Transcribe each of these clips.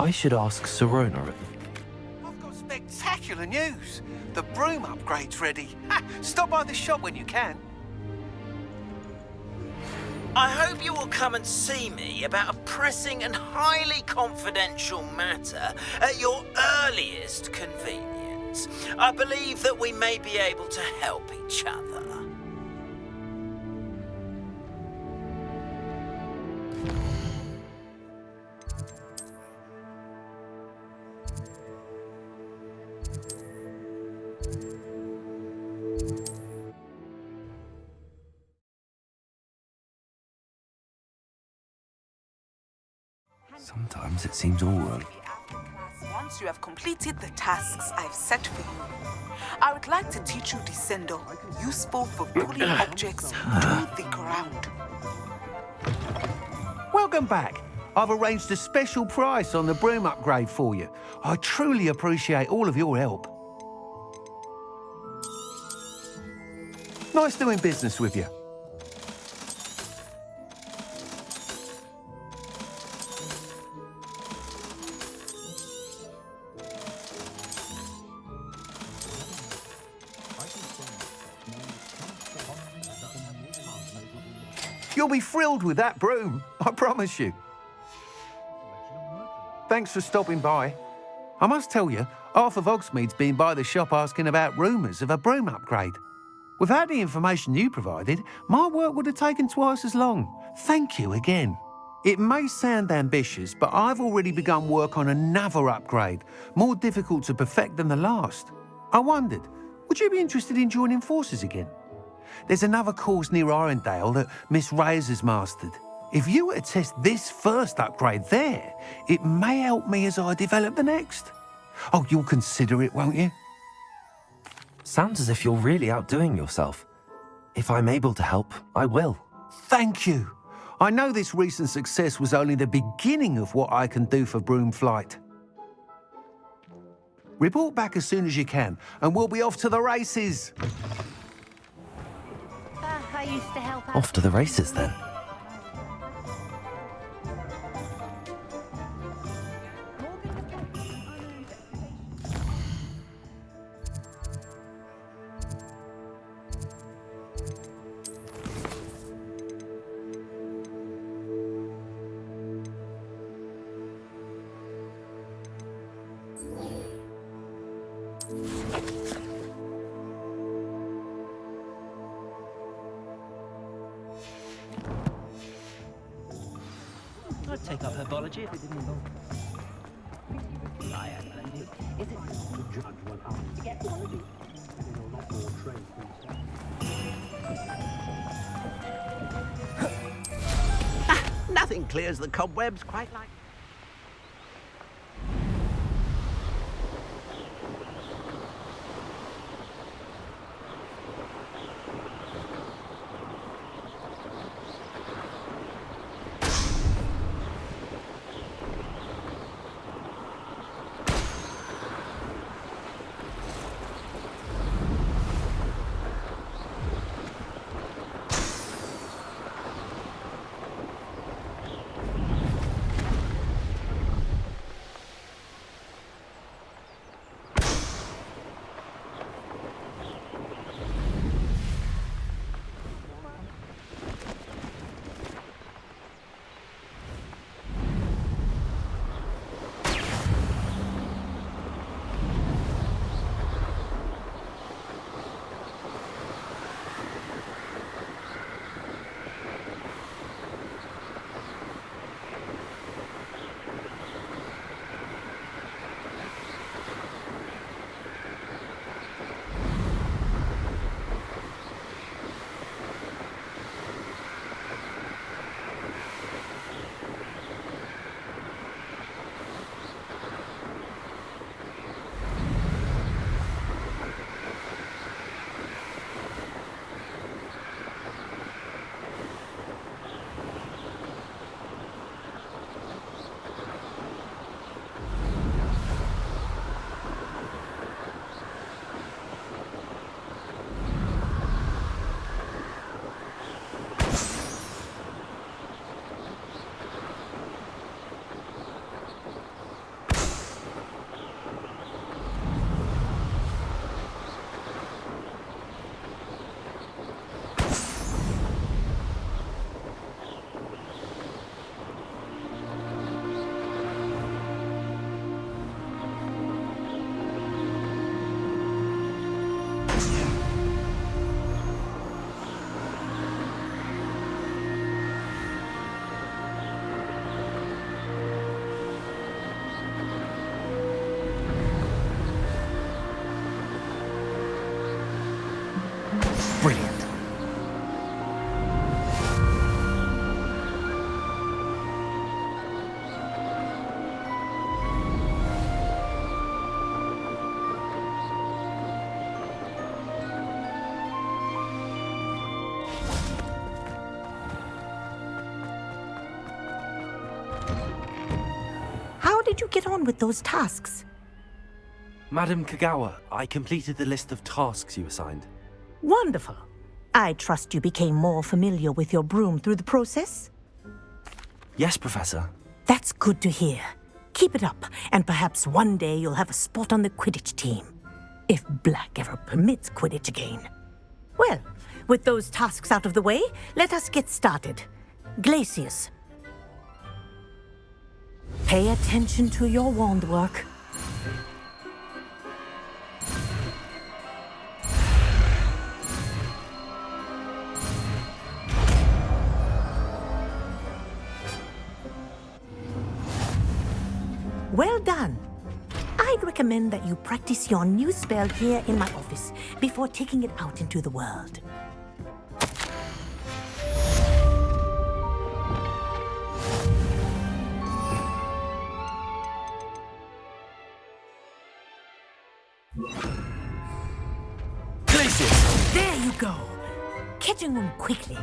I should ask Serona. I've got spectacular news. The broom upgrade's ready. Ha, stop by the shop when you can. I hope you will come and see me about a pressing and highly confidential matter at your earliest convenience. I believe that we may be able to help each other. Sometimes it seems all wrong. Once you have completed the tasks I've set for you, I would like to teach you Descendo, useful for pulling objects to the ground. Welcome back. I've arranged a special price on the broom upgrade for you. I truly appreciate all of your help. Nice doing business with you. You'll be thrilled with that broom, I promise you. Thanks for stopping by. I must tell you, half of Hogsmeade's been by the shop asking about rumours of a broom upgrade. Without the information you provided, my work would have taken twice as long. Thank you again. It may sound ambitious, but I've already begun work on another upgrade, more difficult to perfect than the last. I wondered, would you be interested in joining forces again? There's another course near Arendelle that Miss Reyes has mastered. If you were to test this first upgrade there, it may help me as I develop the next. Oh, you'll consider it, won't you? Sounds as if you're really outdoing yourself. If I'm able to help, I will. Thank you. I know this recent success was only the beginning of what I can do for broom flight. Report back as soon as you can, and we'll be off to the races. I used to help out. Off to the races, then. I'd take up herbology if it didn't involve. Is it to judge one out? To get quality. A lot more trade. Nothing clears the cobwebs quite like. Brilliant. How did you get on with those tasks? Madam Kagawa, I completed the list of tasks you assigned. Wonderful. I trust you became more familiar with your broom through the process? Yes, Professor. That's good to hear. Keep it up, and perhaps one day you'll have a spot on the Quidditch team. If Black ever permits Quidditch again. Well, with those tasks out of the way, let us get started. Glacius. Pay attention to your wand work. Well done. I'd recommend that you practice your new spell here in my office before taking it out into the world. Glacius! There you go. Catching them quickly.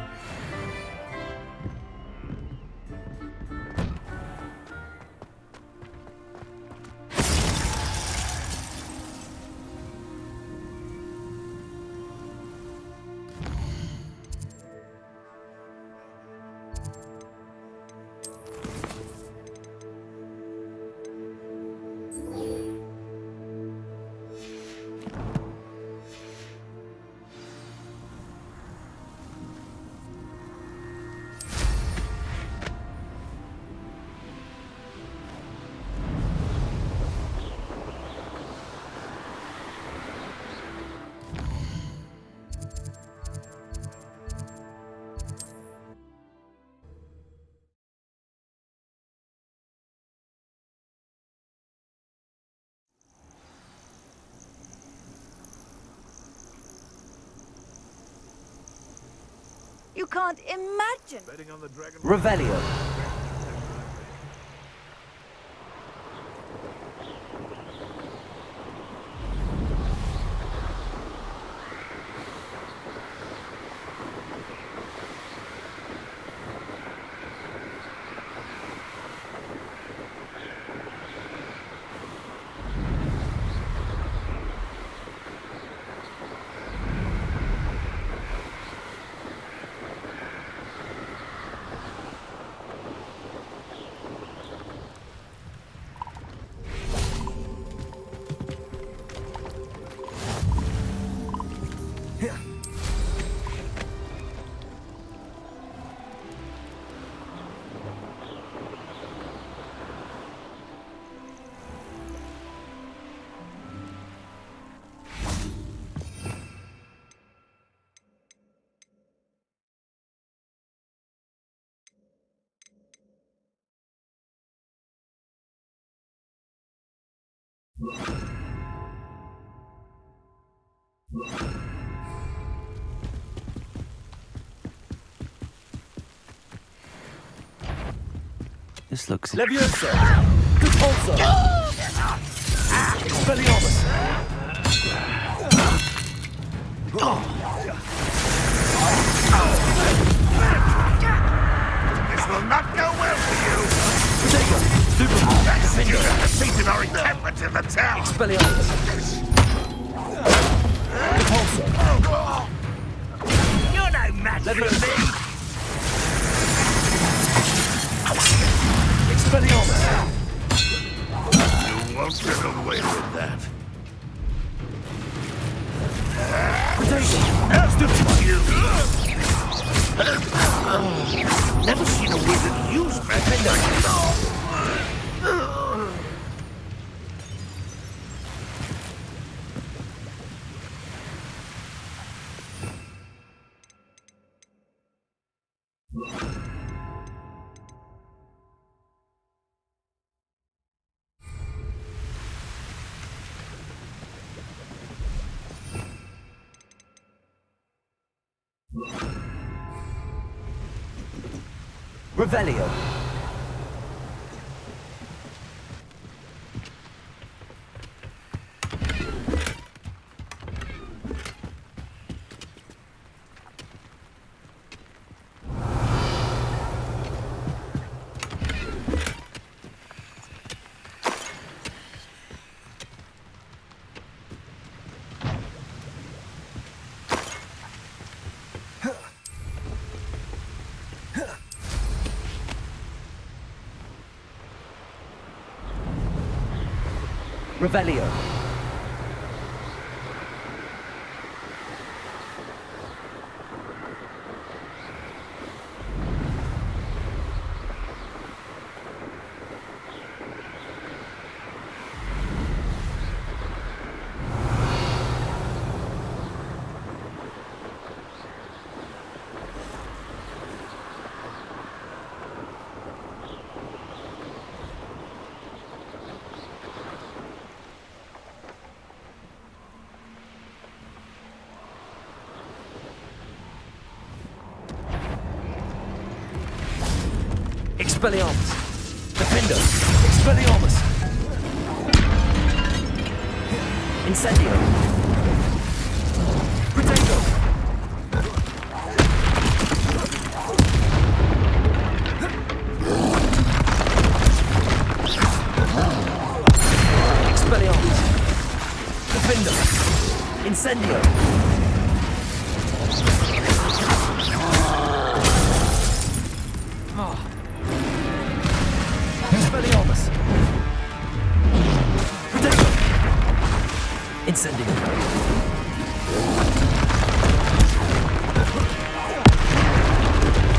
You can't imagine. Revelio. This looks... Leviosa! Repulsor! Expelliarmus! This will not go well for you! Super! That's you have defeated our encampment in the town! Expelliarmus! Repulsor! You're no match for me! Expelliarmus! You won't get away with that. You! Never seen a wizard use magic like that. Revelio. Revelio. Expelliarmus! Defender! Expelliarmus! Incendio! Protego! Expelliarmus! Defender! Incendio! Expelliarmus! Protego! Incendio!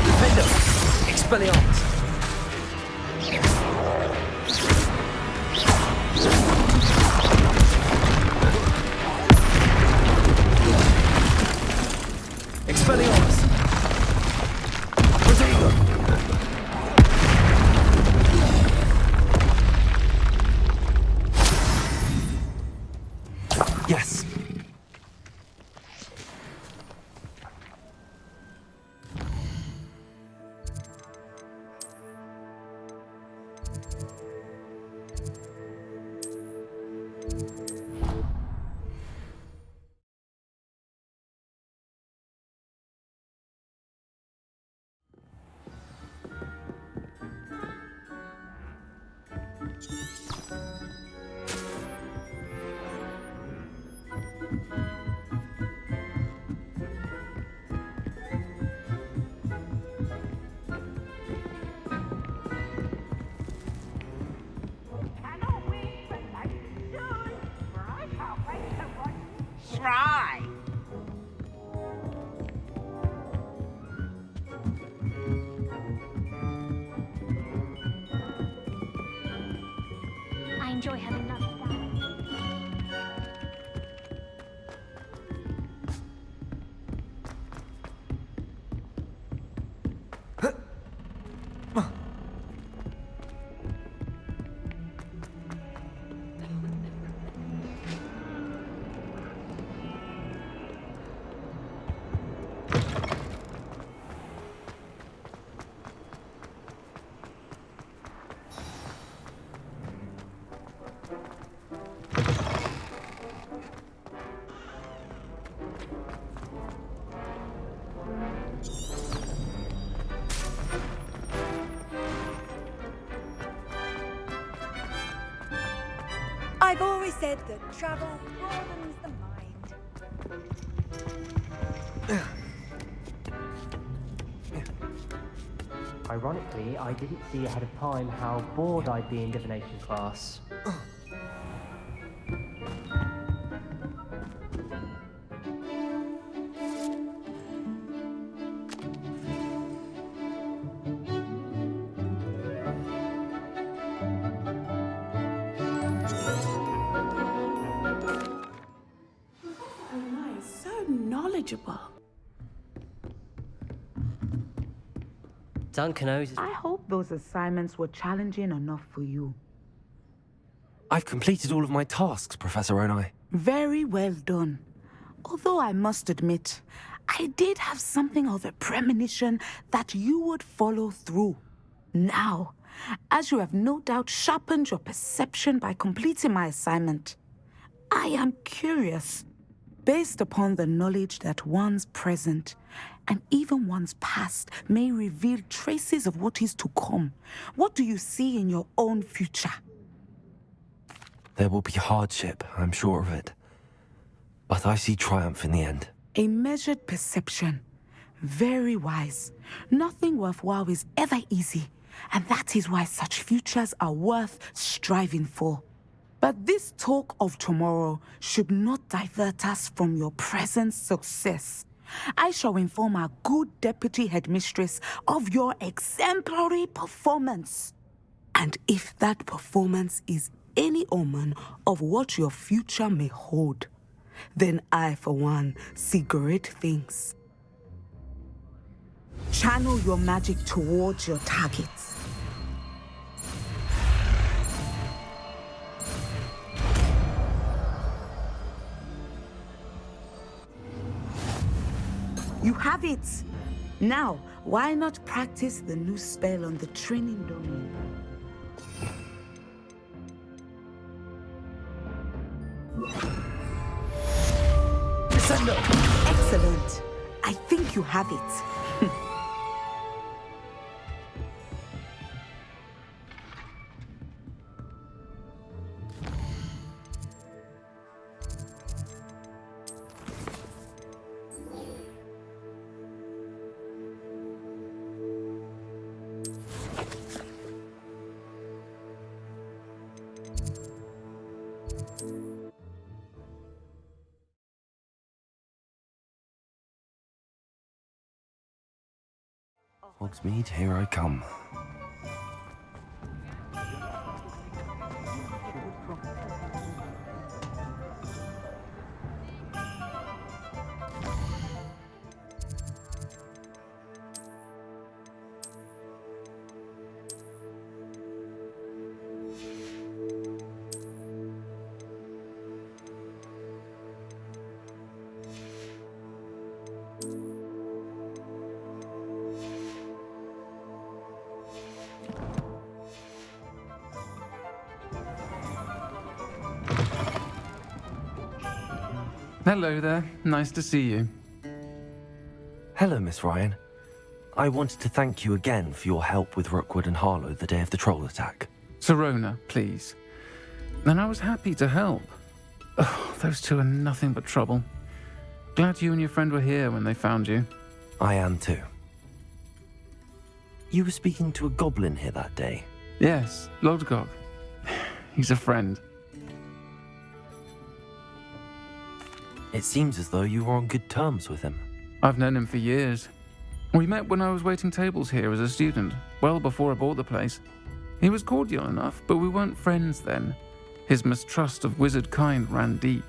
Defender! Expelliarmus! Expelliarmus! Protego! Yes. Try. I enjoy having lots of fun. I've always said that travel broadens the mind. Ironically, I didn't see ahead of time how bored I'd be in divination class. Knowledgeable. Duncan knows. I hope those assignments were challenging enough for you. I've completed all of my tasks, Professor Onai. Very well done. Although I must admit, I did have something of a premonition that you would follow through. Now, as you have no doubt sharpened your perception by completing my assignment, I am curious, based upon the knowledge that one's present and even one's past may reveal traces of what is to come. What do you see in your own future? There will be hardship, I'm sure of it. But I see triumph in the end. A measured perception. Very wise. Nothing worthwhile is ever easy, and that is why such futures are worth striving for. But this talk of tomorrow should not divert us from your present success. I shall inform our good deputy headmistress of your exemplary performance. And if that performance is any omen of what your future may hold, then I, for one, see great things. Channel your magic towards your targets. You have it! Now, why not practice the new spell on the training domain? Descendo! Excellent. I think you have it. Hogsmeade, here I come. Hello there. Nice to see you. Hello, Miss Ryan. I wanted to thank you again for your help with Rookwood and Harlow the day of the troll attack. Serona, please. And I was happy to help. Oh, those two are nothing but trouble. Glad you and your friend were here when they found you. I am too. You were speaking to a goblin here that day? Yes, Lodgok. He's a friend. It seems as though you were on good terms with him. I've known him for years. We met when I was waiting tables here as a student, well before I bought the place. He was cordial enough, but we weren't friends then. His mistrust of wizard kind ran deep.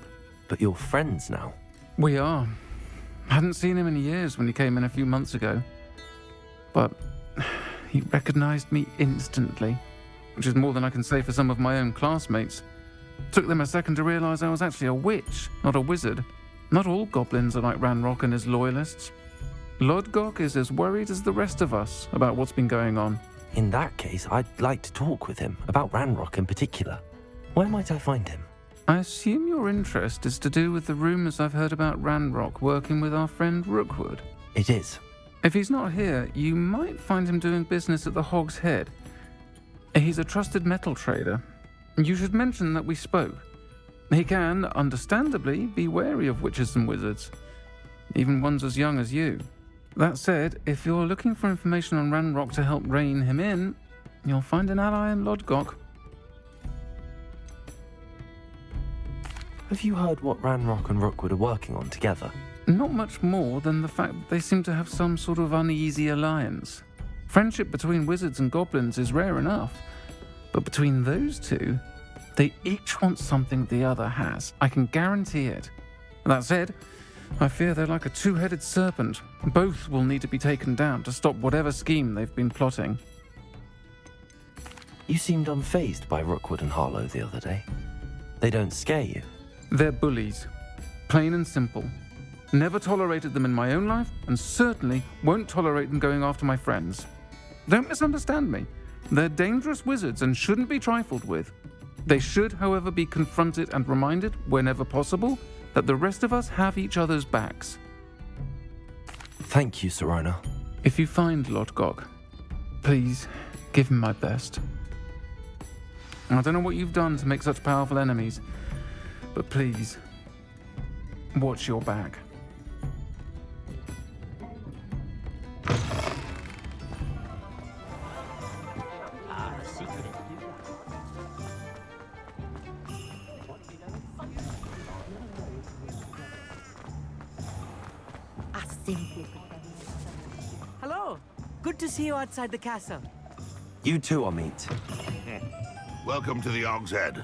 But you're friends now? We are. Hadn't seen him in years when he came in a few months ago. But he recognized me instantly, which is more than I can say for some of my own classmates. Took them a second to realize I was actually a witch, not a wizard. Not all goblins are like Ranrok and his loyalists. Lodgok is as worried as the rest of us about what's been going on. In that case, I'd like to talk with him, about Ranrok in particular. Where might I find him? I assume your interest is to do with the rumors I've heard about Ranrok working with our friend Rookwood. It is. If he's not here, you might find him doing business at the Hog's Head. He's a trusted metal trader. You should mention that we spoke. He can, understandably, be wary of witches and wizards, even ones as young as you. That said, if you're looking for information on Ranrok to help rein him in, you'll find an ally in Lodgok. Have you heard what Ranrok and Rookwood are working on together? Not much more than the fact that they seem to have some sort of uneasy alliance. Friendship between wizards and goblins is rare enough, but between those two, they each want something the other has. I can guarantee it. That said, I fear they're like a two-headed serpent. Both will need to be taken down to stop whatever scheme they've been plotting. You seemed unfazed by Rookwood and Harlow the other day. They don't scare you? They're bullies. Plain and simple. Never tolerated them in my own life, and certainly won't tolerate them going after my friends. Don't misunderstand me. They're dangerous wizards and shouldn't be trifled with. They should, however, be confronted and reminded, whenever possible, that the rest of us have each other's backs. Thank you, Sirona. If you find Lodgok, please give him my best. I don't know what you've done to make such powerful enemies, but please, watch your back. Hello. Good to see you outside the castle. You too, Amit. Welcome to the Og's Head.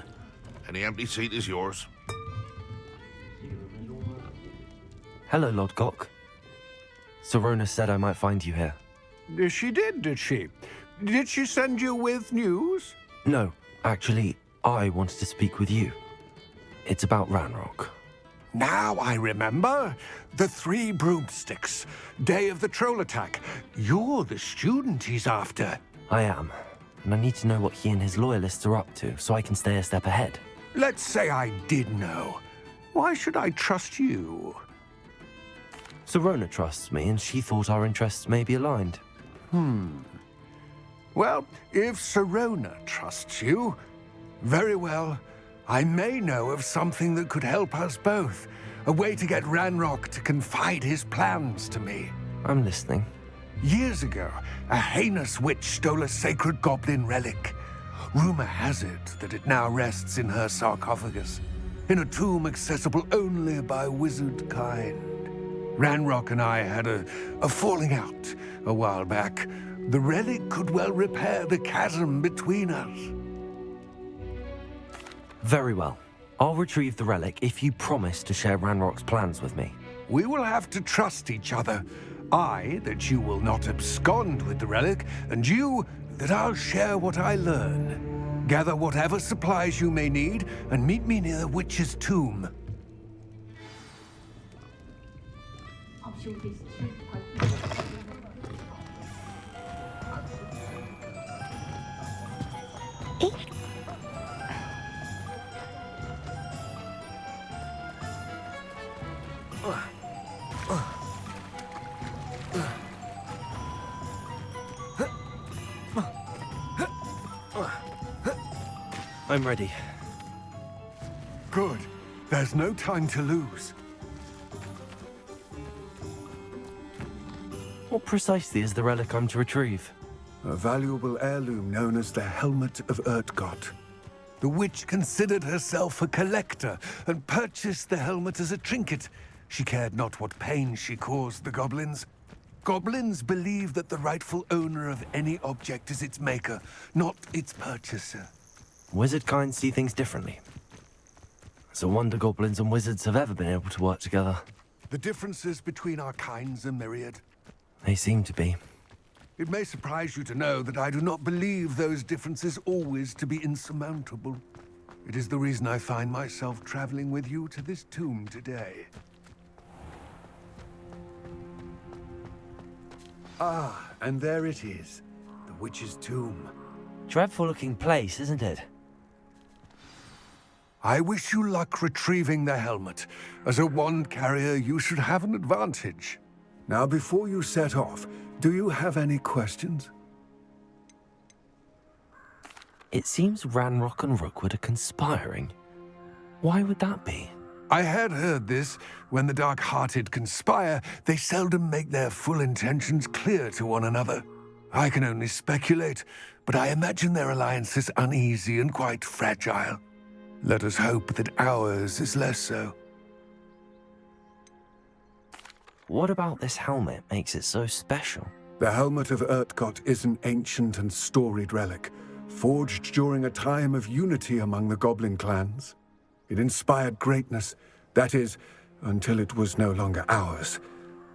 Any empty seat is yours. Hello, Lodgok. Sirona said I might find you here. She did she? Did she send you with news? No, actually, I wanted to speak with you. It's about Ranrok. Now I remember. The 3 broomsticks. Day of the troll attack. You're the student he's after. I am, and I need to know what he and his loyalists are up to so I can stay a step ahead. Let's say I did know. Why should I trust you? Sirona trusts me, and she thought our interests may be aligned. Well, if Sirona trusts you, very well. I may know of something that could help us both. A way to get Ranrok to confide his plans to me. I'm listening. Years ago, a heinous witch stole a sacred goblin relic. Rumor has it that it now rests in her sarcophagus, in a tomb accessible only by wizard kind. Ranrok and I had a falling out a while back. The relic could well repair the chasm between us. Very well. I'll retrieve the relic if you promise to share Ranrock's plans with me. We will have to trust each other. I, that you will not abscond with the relic, and you, that I'll share what I learn. Gather whatever supplies you may need, and meet me near the witch's tomb. I'm ready. Good. There's no time to lose. What precisely is the relic I'm to retrieve? A valuable heirloom known as the Helm of Urtkot. The witch considered herself a collector and purchased the helmet as a trinket. She cared not what pain she caused the goblins. Goblins believe that the rightful owner of any object is its maker, not its purchaser. Wizard kind see things differently. It's a wonder goblins and wizards have ever been able to work together. The differences between our kinds are myriad. They seem to be. It may surprise you to know that I do not believe those differences always to be insurmountable. It is the reason I find myself traveling with you to this tomb today. Ah, and there it is. The witch's tomb. Dreadful-looking place, isn't it? I wish you luck retrieving the helmet. As a wand carrier, you should have an advantage. Now, before you set off, do you have any questions? It seems Ranrok and Rookwood are conspiring. Why would that be? I had heard this. When the dark-hearted conspire, they seldom make their full intentions clear to one another. I can only speculate, but I imagine their alliance is uneasy and quite fragile. Let us hope that ours is less so. What about this helmet makes it so special? The Helmet of Urtkot is an ancient and storied relic, forged during a time of unity among the Goblin clans. It inspired greatness, that is, until it was no longer ours.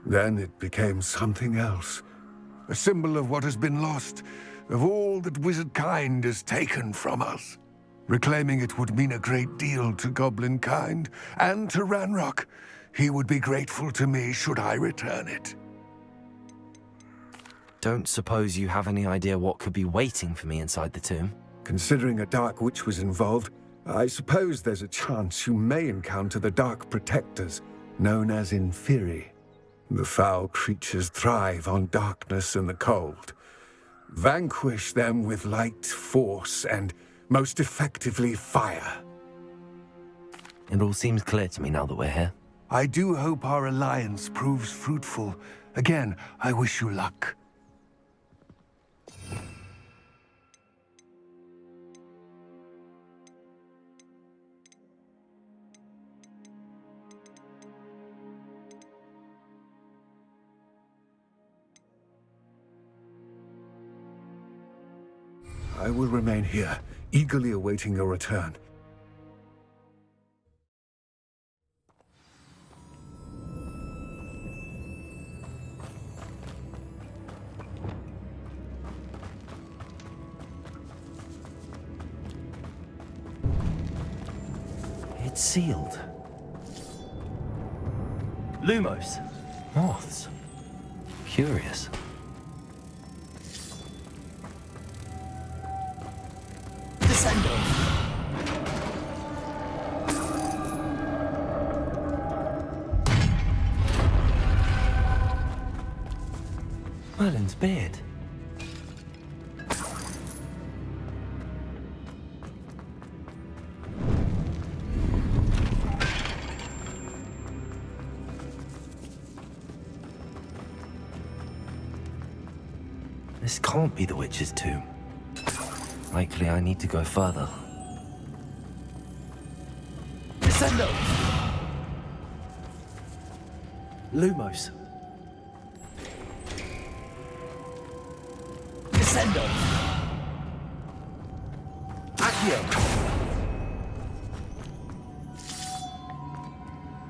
Then it became something else. A symbol of what has been lost, of all that wizard kind has taken from us. Reclaiming it would mean a great deal to Goblin kind, and to Ranrok. He would be grateful to me should I return it. don't suppose you have any idea what could be waiting for me inside the tomb? Considering a Dark Witch was involved, I suppose there's a chance you may encounter the Dark Protectors, known as Inferi. The foul creatures thrive on darkness and the cold. Vanquish them with light, force, and most effectively fire. It all seems clear to me now that we're here. I do hope our alliance proves fruitful. Again, I wish you luck. I will remain here, eagerly awaiting your return. It's sealed. Lumos. Moths. Curious. Descendo. Merlin's beard. This can't be the witch's tomb. Likely I need to go further. Descendo! Lumos. Descendo! Accio!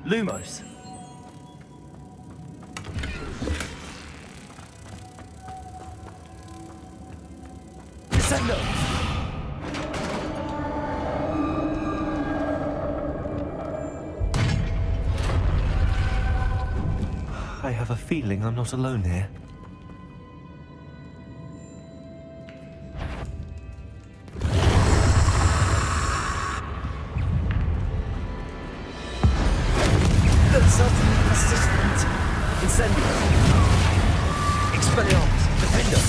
Lumos. Descendo! I have a feeling I'm not alone here. That's something persistent. Incendio. Expelliarmus. Defender.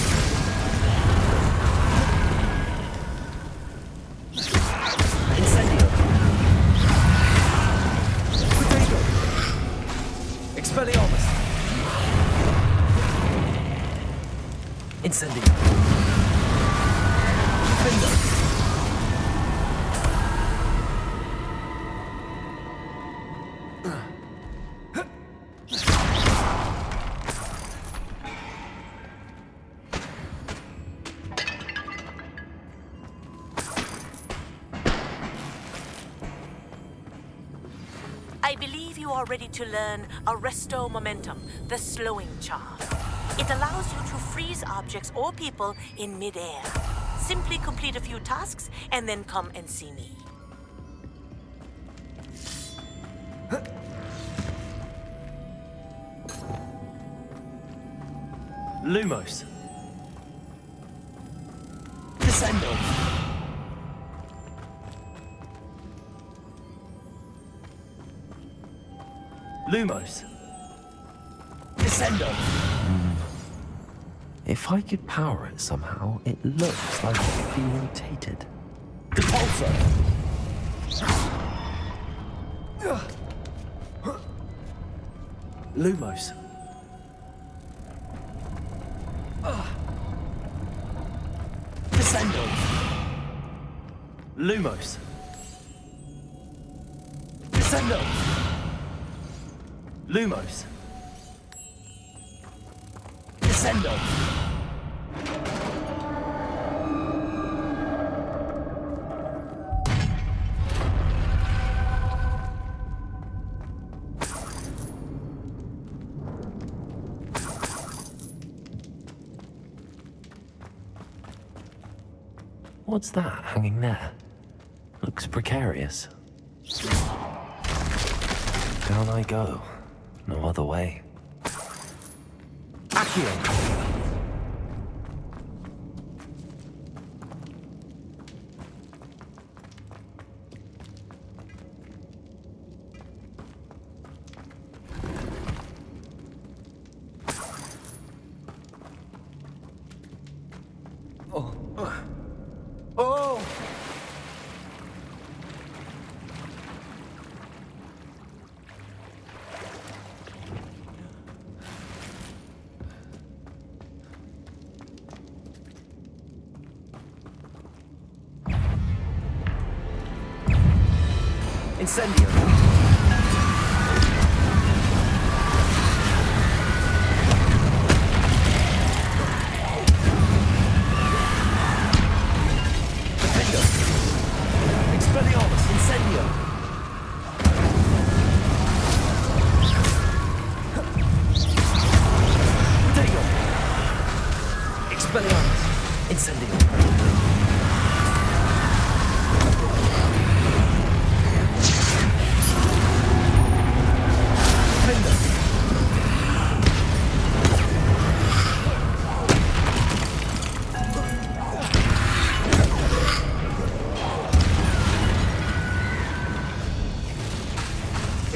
Incendio. Potato. Expelliarmus. Incendio. Defender. I believe you are ready to learn Arresto Momentum, the slowing charm. It allows you to freeze objects or people in midair. Simply complete a few tasks and then come and see me. Lumos. Descendo. Lumos. Descendo. If I could power it somehow, it looks like it's being rotated. Depulso. Lumos. Descendo. Lumos. Descendo. Lumos. Descendo. What's that hanging there? Looks precarious. Down I go. No other way. Accio! Incendio. Defendo. Expelliarmus. Incendio. Protego. Expelliarmus. Incendio.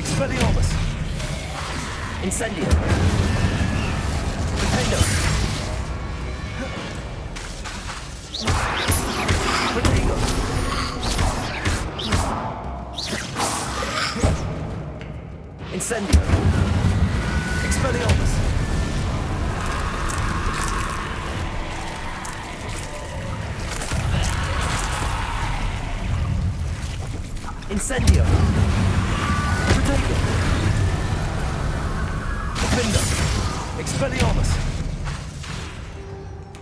Expelliarmus. Incendio. Defendo. Protego. Incendio. Expelliarmus. Incendio. Protego. Defendo. Expelliarmus.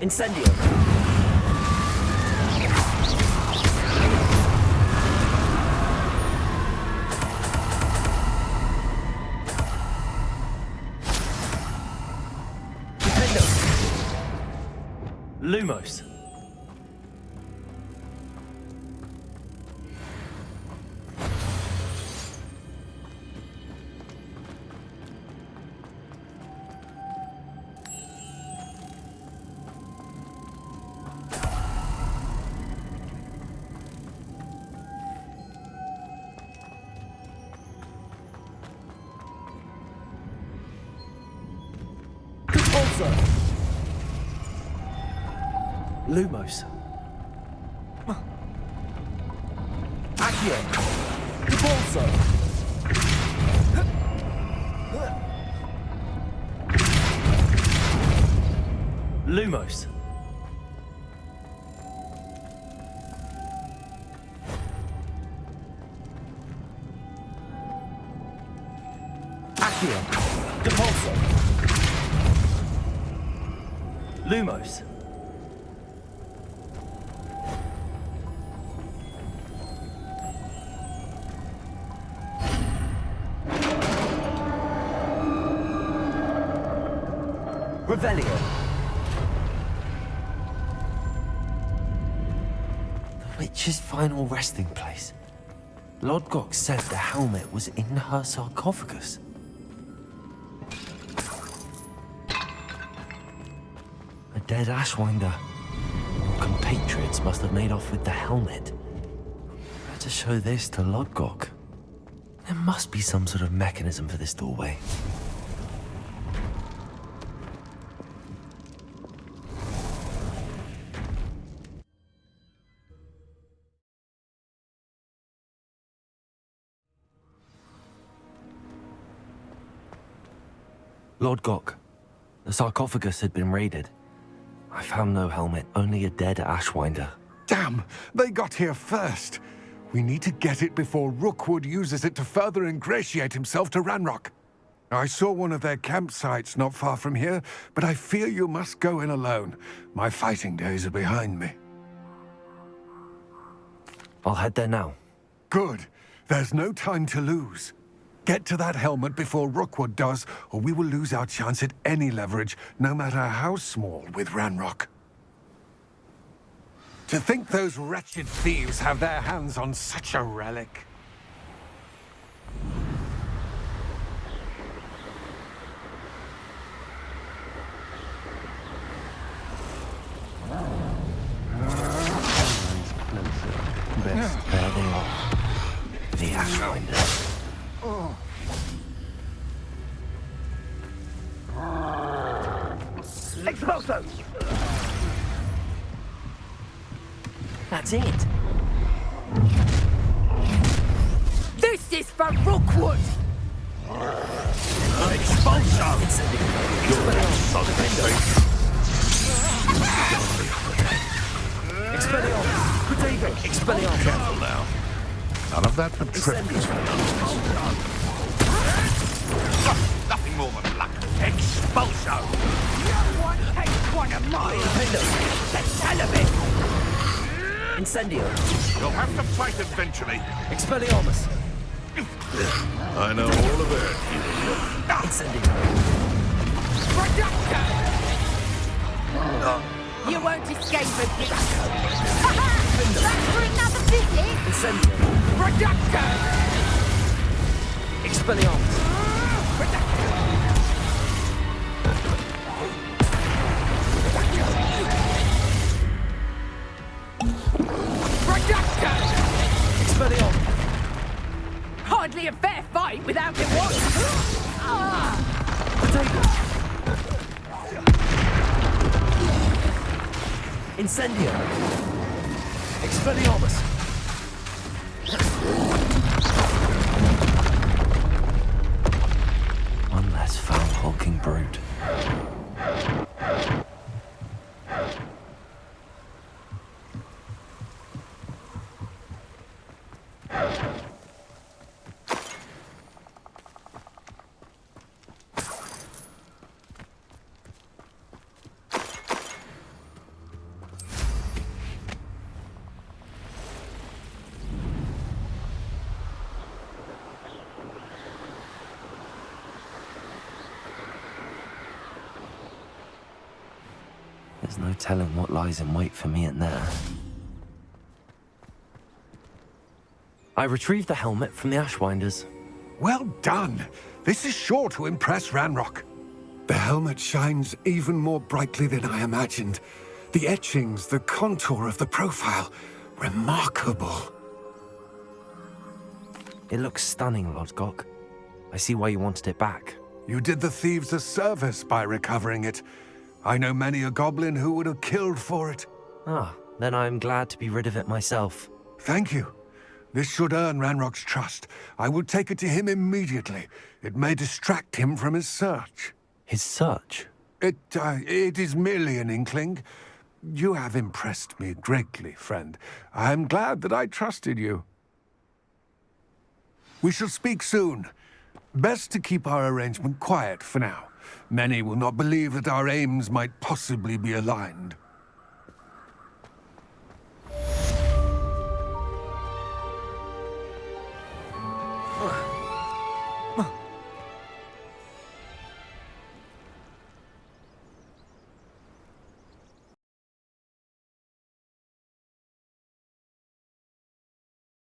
Incendio. Defendo. Lumos. Lumos. Accio. Depulso. Lumos. Accio. Depulso. Lumos. Revelio. The witch's final resting place. Lodgok said the helmet was in her sarcophagus. A dead Ashwinder. Compatriots must have made off with the helmet. Better show this to Lodgok. There must be some sort of mechanism for this doorway. Lodgok, the sarcophagus had been raided. I found no helmet, only a dead Ashwinder. Damn! They got here first! We need to get it before Rookwood uses it to further ingratiate himself to Ranrok. I saw one of their campsites not far from here, but I fear you must go in alone. My fighting days are behind me. I'll head there now. Good. There's no time to lose. Get to that helmet before Rookwood does, or we will lose our chance at any leverage, no matter how small, with Ranrok. To think those wretched thieves have their hands on such a relic. Best, there they are. The Ashwinder. Expulso! That's it. This is for Rookwood! Expulso! Expelliarmus! Protego! Expelliarmus! Careful now. None of that patrician. Nothing more than luck. Expulso! No one takes one of mine! Let's tell of it! Incendio. You'll have to fight eventually. Expelliarmus. I know all of it. Incendio. Reducto! You won't escape with this. Back for another visit? Incendio. Reducto! Expelliarmus. Reducto! Expelliarmus! Hardly a fair fight without it once! Incendio! Expelliarmus! One less foul-hulking brute. There's no telling what lies in wait for me in there. I retrieved the helmet from the Ashwinders. Well done. This is sure to impress Ranrok. The helmet shines even more brightly than I imagined. The etchings, the contour of the profile, remarkable. It looks stunning, Lodgok. I see why you wanted it back. You did the thieves a service by recovering it. I know many a goblin who would have killed for it. Ah, then I'm glad to be rid of it myself. Thank you. This should earn Ranrock's trust. I will take it to him immediately. It may distract him from his search. His search? It is merely an inkling. You have impressed me greatly, friend. I am glad that I trusted you. We shall speak soon. Best to keep our arrangement quiet for now. Many will not believe that our aims might possibly be aligned.